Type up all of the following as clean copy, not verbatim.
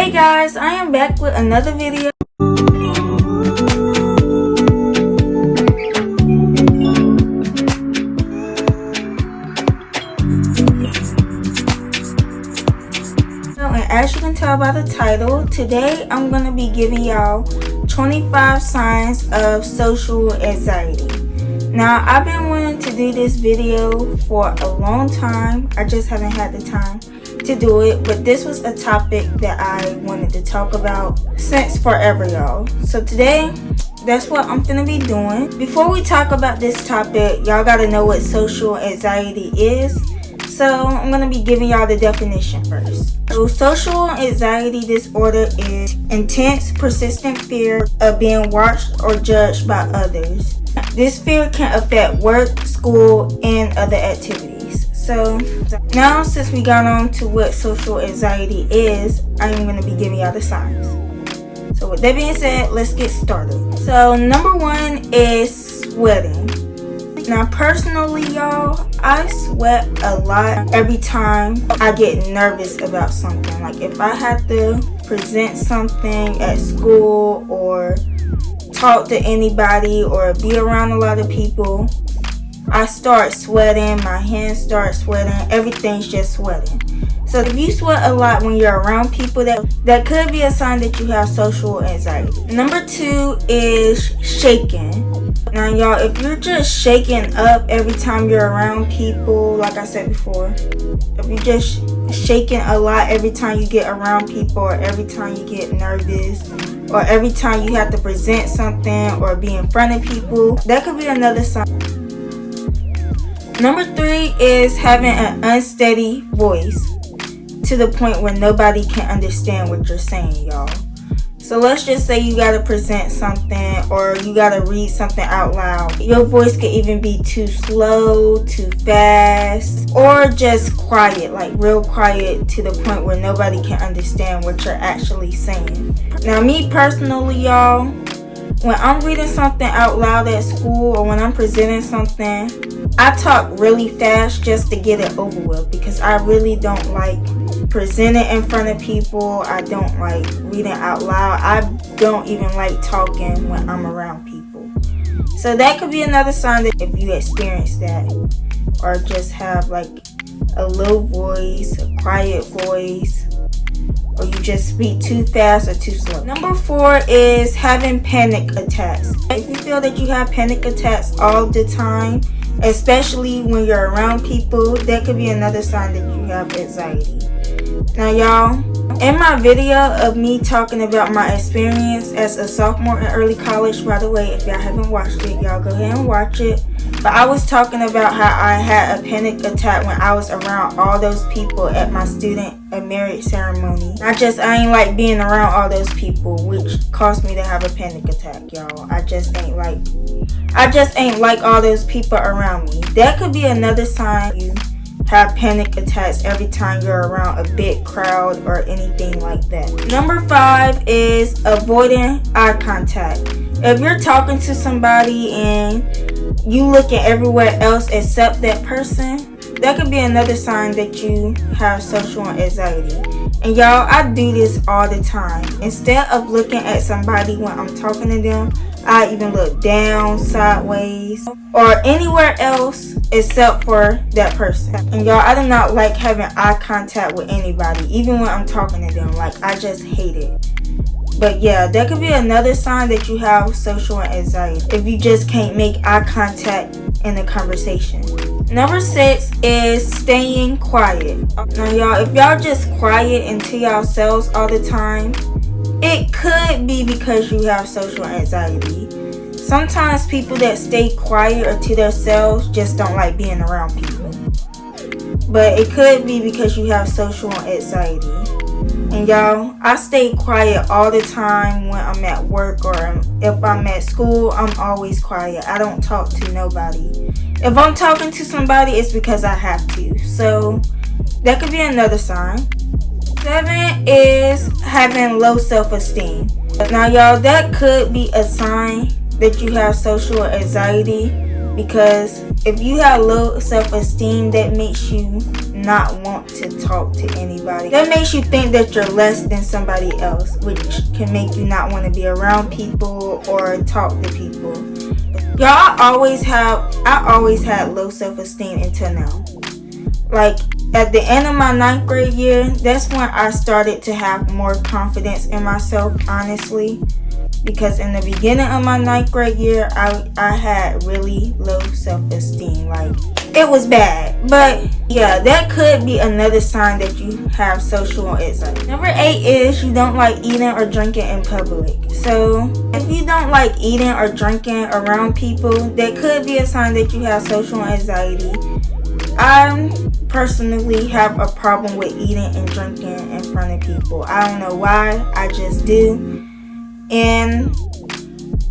Hey guys, I am back with another video. And as you can tell by the title, today I'm going to be giving y'all 25 signs of social anxiety. Now, I've been wanting to do this video for a long time. I just haven't had the time to do it, but this was a topic that I wanted to talk about since forever, y'all. So today, that's what I'm gonna be doing. Before we talk about this topic, y'all gotta know what social anxiety is. So I'm gonna be giving y'all the definition first. So social anxiety disorder is intense, persistent fear of being watched or judged by others. This fear can affect work, school, and other activities. So now, since we got on to what social anxiety is, I am going to be giving y'all the signs. So with that being said, let's get started. So number one is sweating. Now personally, y'all, I sweat a lot every time I get nervous about something. Like if I have to present something at school or talk to anybody or be around a lot of people, I start sweating, my hands start sweating, everything's just sweating. So if you sweat a lot when you're around people, that could be a sign that you have social anxiety. Number two is shaking. Now y'all, if you're just shaking up every time you're around people, like I said before, if you're just shaking a lot every time you get around people, or every time you get nervous, or every time you have to present something or be in front of people, that could be another sign. Number three is having an unsteady voice to the point where nobody can understand what you're saying, y'all. So let's just say you gotta present something or you gotta read something out loud. Your voice could even be too slow, too fast, or just quiet, like real quiet to the point where nobody can understand what you're actually saying. Now me personally, y'all, when I'm reading something out loud at school or when I'm presenting something, I talk really fast just to get it over with because I really don't like presenting in front of people. I don't like reading out loud. I don't even like talking when I'm around people. So that could be another sign that if you experience that or just have like a low voice, a quiet voice, or you just speak too fast or too slow. Number four is having panic attacks. If you feel that you have panic attacks all the time, especially when you're around people, that could be another sign that you have anxiety. Now y'all, in my video of me talking about my experience as a sophomore in early college, by the way, if y'all haven't watched it, y'all go ahead and watch it. But I was talking about how I had a panic attack when I was around all those people at my student marriage ceremony. I ain't like being around all those people, which caused me to have a panic attack, y'all. I just ain't like all those people around me. That could be another sign you have panic attacks every time you're around a big crowd or anything like that. Number five is avoiding eye contact. If you're talking to somebody and you looking everywhere else except that person, that could be another sign that you have social anxiety. And y'all, I do this all the time. Instead of looking at somebody when I'm talking to them, I even look down, sideways, or anywhere else except for that person. And y'all, I do not like having eye contact with anybody, even when I'm talking to them. Like, I just hate it. But yeah, that could be another sign that you have social anxiety, if you just can't make eye contact in a conversation. Number six is staying quiet. Now y'all, if y'all just quiet and to yourselves all the time, it could be because you have social anxiety. Sometimes people that stay quiet or to themselves just don't like being around people. But it could be because you have social anxiety. And y'all, I stay quiet all the time when I'm at work, or if I'm at school, I'm always quiet. I don't talk to nobody. If I'm talking to somebody, it's because I have to. So that could be another sign. 7 is having low self-esteem. Now y'all, that could be a sign that you have social anxiety, because if you have low self-esteem, that makes you not want to talk to anybody. That makes you think that you're less than somebody else, which can make you not want to be around people or talk to people. Y'all, I always had low self-esteem until now. Like, at the end of my 9th grade year, that's when I started to have more confidence in myself, honestly. Because in the beginning of my 9th grade year, I had really low self-esteem. Like, it was bad. But yeah, that could be another sign that you have social anxiety. Number 8 is you don't like eating or drinking in public. So if you don't like eating or drinking around people, that could be a sign that you have social anxiety. I personally have a problem with eating and drinking in front of people. I don't know why, I just do. And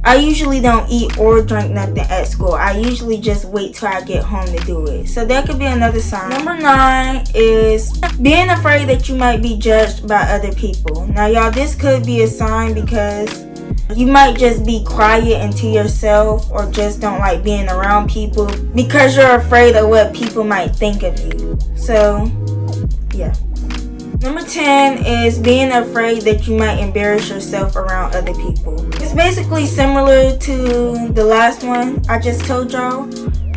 I usually don't eat or drink nothing at school. I usually just wait till I get home to do it. So that could be another sign. Number 9 is being afraid that you might be judged by other people. Now y'all, this could be a sign because you might just be quiet and to yourself, or just don't like being around people because you're afraid of what people might think of you. So yeah. Number 10 is being afraid that you might embarrass yourself around other people. It's basically similar to the last one I just told y'all.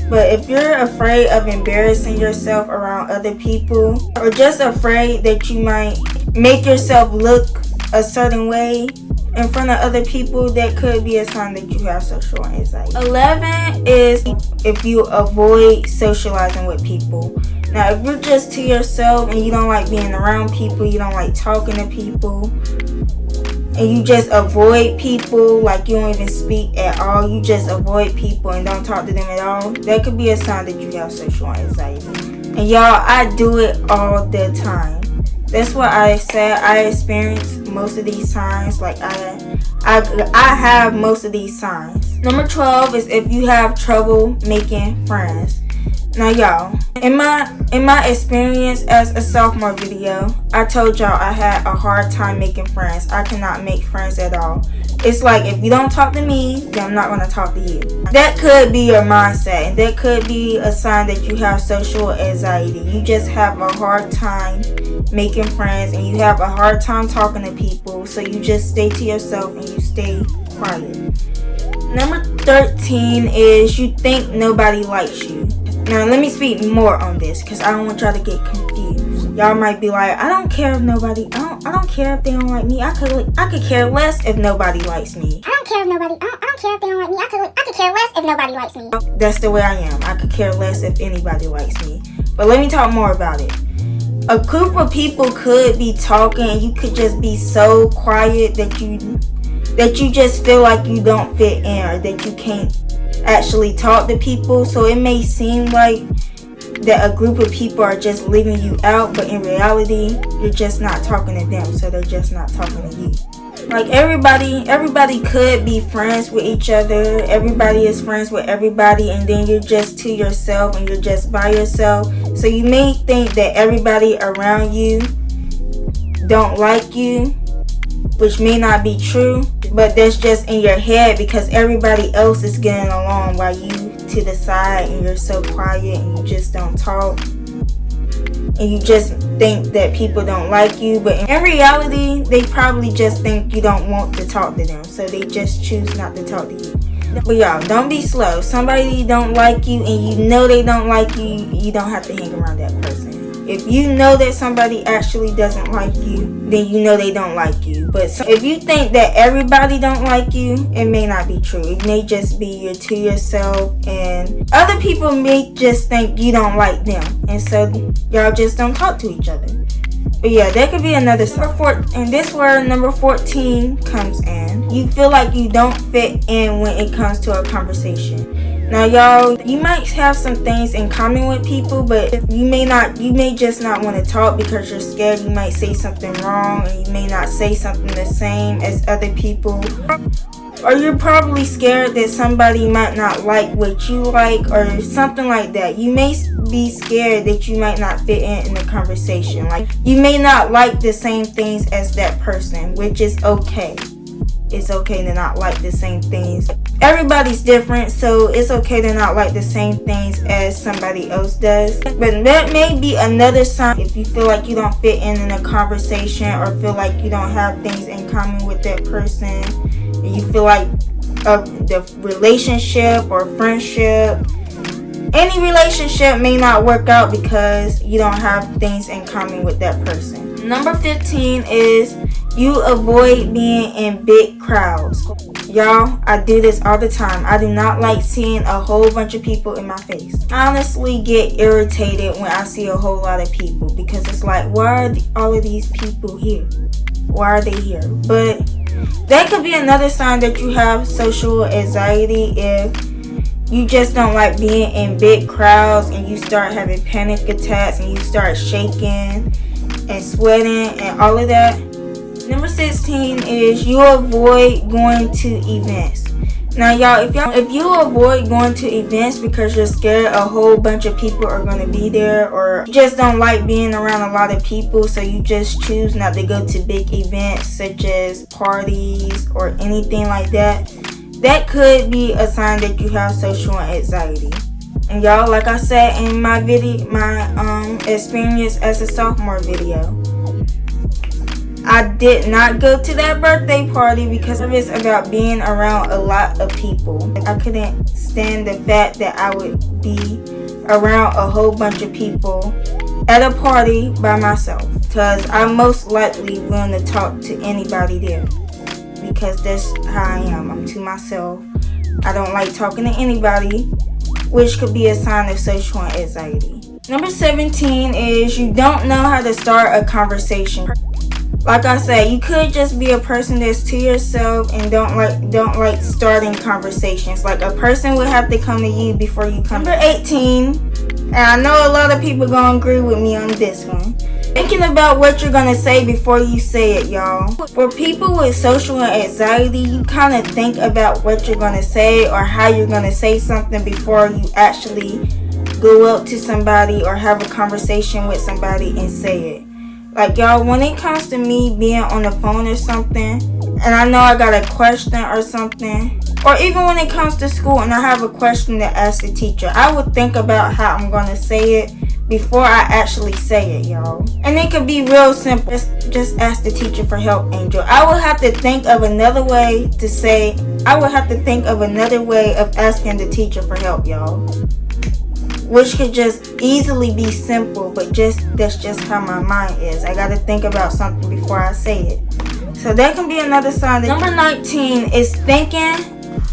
But if you're afraid of embarrassing yourself around other people, or just afraid that you might make yourself look a certain way in front of other people, that could be a sign that you have social anxiety. 11 is if you avoid socializing with people. Now, if you're just to yourself and you don't like being around people, you don't like talking to people, and you just avoid people, like you don't even speak at all, you just avoid people and don't talk to them at all, that could be a sign that you have social anxiety. And y'all, I do it all the time. That's what I said. I experience most of these signs. Like I have most of these signs. Number 12 is if you have trouble making friends. Now y'all, in my experience as a sophomore video, I told y'all I had a hard time making friends. I cannot make friends at all. It's like, if you don't talk to me, then I'm not going to talk to you. That could be your mindset, and that could be a sign that you have social anxiety. You just have a hard time making friends, and you have a hard time talking to people, so you just stay to yourself and you stay quiet. Number 13 is you think nobody likes you. Now let me speak more on this because I don't want y'all to get confused. Y'all might be like, I don't care if nobody, I don't care if they don't like me. I could care less if nobody likes me. I don't care if nobody, I don't care if they don't like me. I could care less if nobody likes me. That's the way I am. I could care less if anybody likes me. But let me talk more about it. A group of people could be talking and you could just be so quiet that you just feel like you don't fit in, or that you can't actually talk to people. So it may seem like that a group of people are just leaving you out, but in reality you're just not talking to them, so they're just not talking to you. Like everybody could be friends with each other. Everybody is friends with everybody, and then you're just to yourself and you're just by yourself. So you may think that everybody around you don't like you, which may not be true, but that's just in your head because everybody else is getting along while you to the side and you're so quiet and you just don't talk. And you just think that people don't like you, but in reality, they probably just think you don't want to talk to them, so they just choose not to talk to you. But y'all, don't be slow. Somebody don't like you and you know they don't like you, you don't have to hang around that person. If you know that somebody actually doesn't like you, then you know they don't like you. But if you think that everybody don't like you, it may not be true. It may just be you're to yourself, and other people may just think you don't like them, and so y'all just don't talk to each other. But yeah, that could be another sign. And this where number 14 comes in. You feel like you don't fit in when it comes to a conversation. Now y'all, you might have some things in common with people, but you may just not want to talk because you're scared you might say something wrong, and you may not say something the same as other people. Or you're probably scared that somebody might not like what you like, or something like that. You may be scared that you might not fit in the conversation. Like, you may not like the same things as that person, which is okay. It's okay to not like the same things. everybody's different, so it's okay to not like the same things as somebody else does. But that may be another sign if you feel like you don't fit in a conversation, or feel like you don't have things in common with that person, and you feel like the relationship or friendship, any relationship may not work out because you don't have things in common with that person. Number 15 is you avoid being in big crowds. Y'all, I do this all the time. I do not like seeing a whole bunch of people in my face. I honestly get irritated when I see a whole lot of people, because it's like, why are all of these people here? Why are they here? But that could be another sign that you have social anxiety if you just don't like being in big crowds and you start having panic attacks and you start shaking and sweating and all of that. Number 16 is you avoid going to events. Now, y'all, if you avoid going to events because you're scared a whole bunch of people are going to be there, or you just don't like being around a lot of people, so you just choose not to go to big events such as parties or anything like that, that could be a sign that you have social anxiety. And y'all, like I said in my video, my experience as a sophomore video, I did not go to that birthday party because it was about being around a lot of people. I couldn't stand the fact that I would be around a whole bunch of people at a party by myself, because I'm most likely willing to talk to anybody there, because that's how I am. I'm to myself. I don't like talking to anybody, which could be a sign of social anxiety. Number 17 is you don't know how to start a conversation. Like I said, you could just be a person that's to yourself and don't like starting conversations. Like, a person would have to come to you before you come. Number 18, and I know a lot of people gonna agree with me on this one, thinking about what you're gonna say before you say it, y'all. For people with social anxiety, you kind of think about what you're gonna say or how you're gonna say something before you actually go up to somebody or have a conversation with somebody and say it. Like, y'all, when it comes to me being on the phone or something, and I know I got a question or something, or even when it comes to school and I have a question to ask the teacher, I would think about how I'm going to say it before I actually say it, y'all. And it could be real simple. Just ask the teacher for help, Angel. I would have to think of another way to say, I would have to think of another way of asking the teacher for help, y'all. Which could just easily be simple, but that's just how my mind is. I gotta think about something before I say it. So that can be another sign. Number 19 is thinking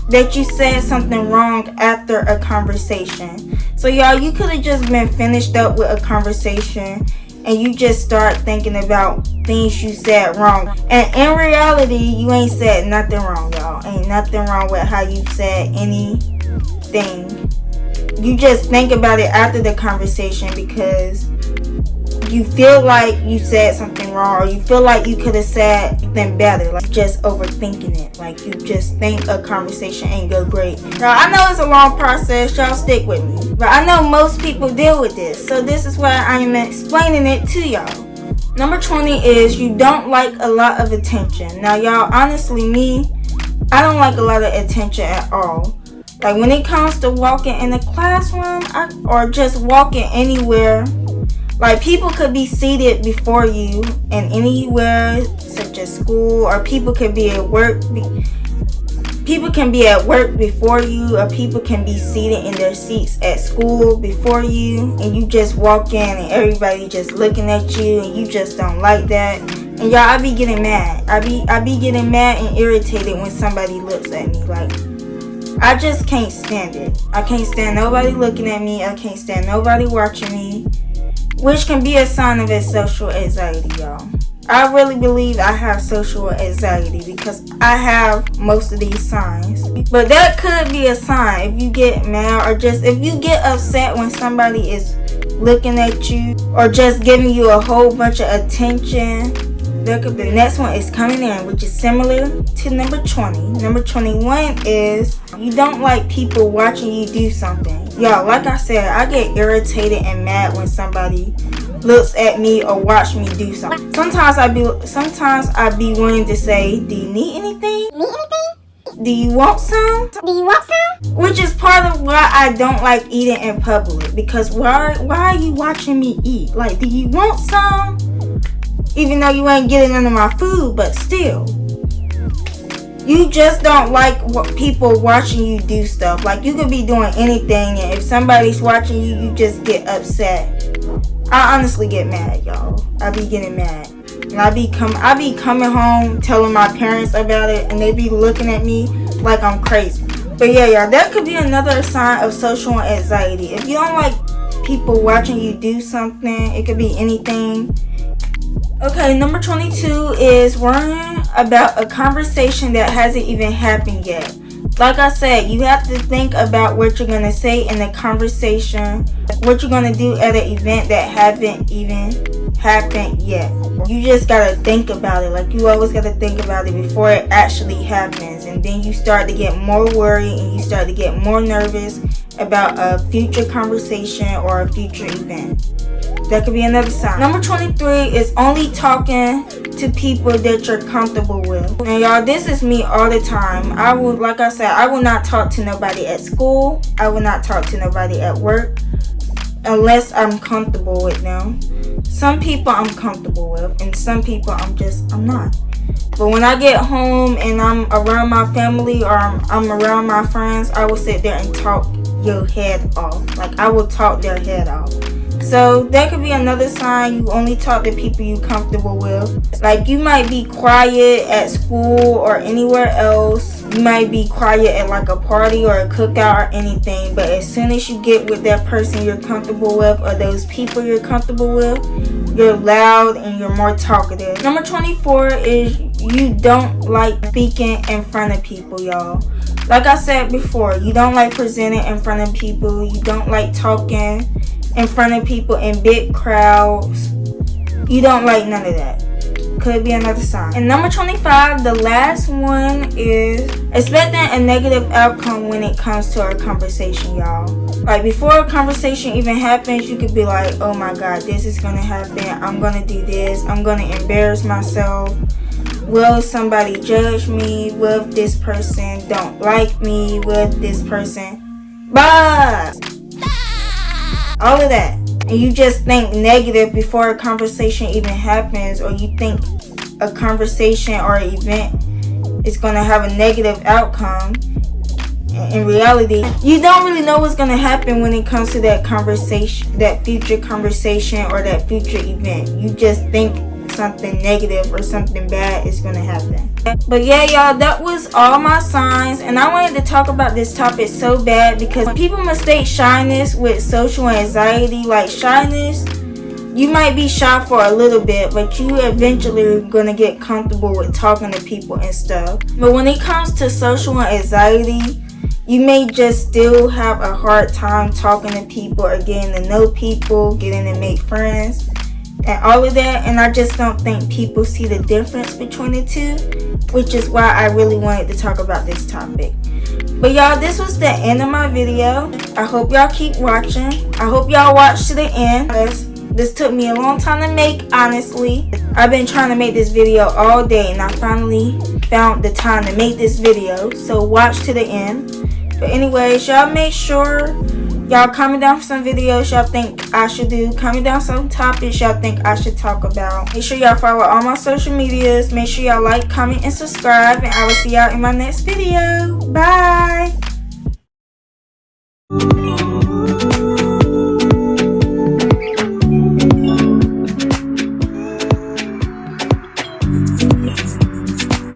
that you said something wrong after a conversation. So, y'all, you could have just been finished up with a conversation and you just start thinking about things you said wrong. And in reality, you ain't said nothing wrong, y'all. Ain't nothing wrong with how you said anything. You just think about it after the conversation because you feel like you said something wrong, or you feel like you could have said something better. Like, just overthinking it. Like, you just think a conversation ain't go great. Now, I know it's a long process. Y'all stick with me. But I know most people deal with this. So this is why I am explaining it to y'all. Number 20 is you don't like a lot of attention. Now, y'all, honestly, me, I don't like a lot of attention at all. Like, when it comes to walking in the classroom or just walking anywhere, like, people could be seated before you in anywhere, such as school, or people could be at work. People can be at work before you, or people can be seated in their seats at school before you, and you just walk in and everybody just looking at you, and you just don't like that. And y'all, I be getting mad. I be getting mad and irritated when somebody looks at me. Like, I just can't stand it. I can't stand nobody looking at me. I can't stand nobody watching me, which can be a sign of a social anxiety, y'all. I really believe I have social anxiety because I have most of these signs. But that could be a sign if you get mad, or just if you get upset when somebody is looking at you or just giving you a whole bunch of attention. The next one is coming in, which is similar to number 20. Number 21 is you don't like people watching you do something. Y'all, like I said, I get irritated and mad when somebody looks at me or watch me do something. Sometimes I be willing to say, do you need anything? Do you want some? Do you want some? Which is part of why I don't like eating in public. Because why are you watching me eat? Like, do you want some? Even though you ain't getting none of my food, but still. You just don't like people watching you do stuff. Like, you could be doing anything, and if somebody's watching you, you just get upset. I honestly get mad, y'all. I be getting mad. And I be coming home telling my parents about it, and they be looking at me like I'm crazy. But yeah, y'all, that could be another sign of social anxiety. If you don't like people watching you do something, it could be anything. Okay, number 22 is worrying about a conversation that hasn't even happened yet. Like I said, you have to think about what you're going to say in the conversation, what you're going to do at an event that haven't even happened yet. You just got to think about it. Like, you always got to think about it before it actually happens. And then you start to get more worried and you start to get more nervous about a future conversation or a future event. That could be another sign. Number 23 is only talking to people that you're comfortable with. And y'all, this is me all the time. Like I said, I will not talk to nobody at school. I will not talk to nobody at work unless I'm comfortable with them. Some people I'm comfortable with, and some people I'm not. But when I get home and I'm around my family or I'm around my friends, I will sit there and talk your head off. Like, I will talk their head off. So that could be another sign you only talk to people you comfortable with. Like, you might be quiet at school or anywhere else. You might be quiet at like a party or a cookout or anything. But as soon as you get with that person you're comfortable with or those people you're comfortable with, you're loud and you're more talkative. Number 24 is you don't like speaking in front of people, y'all. Like I said before, you don't like presenting in front of people. You don't like talking in front of people in big crowds. You don't like none of that. Could be another sign. And number 25, the last one, is expecting a negative outcome when it comes to a conversation, y'all. Like, before a conversation even happens, you could be like, oh my god, this is gonna happen. I'm gonna do this. I'm gonna embarrass myself. Will somebody judge me? Will this person don't like me? Will this person all of that, and you just think negative before a conversation even happens, or you think a conversation or an event is going to have a negative outcome. In reality, you don't really know what's going to happen when it comes to that conversation, that future conversation or that future event. You just think something negative or something bad is going to happen. But yeah, y'all, that was all my signs, and I wanted to talk about this topic so bad because people mistake shyness with social anxiety. Like, shyness, you might be shy for a little bit, but you eventually are going to get comfortable with talking to people and stuff. But when it comes to social anxiety, you may just still have a hard time talking to people or getting to know people, getting to make friends, and all of that. And I just don't think people see the difference between the two, which is why I really wanted to talk about this topic. But y'all, this was the end of my video. I hope y'all keep watching. I hope y'all watch to the end. This took me a long time to make, honestly. I've been trying to make this video all day, and I finally found the time to make this video. So watch to the end. But anyways, y'all make sure y'all comment down some videos y'all think I should do. Comment down some topics y'all think I should talk about. Make sure y'all follow all my social medias. Make sure y'all like, comment, and subscribe. And I will see y'all in my next video. Bye.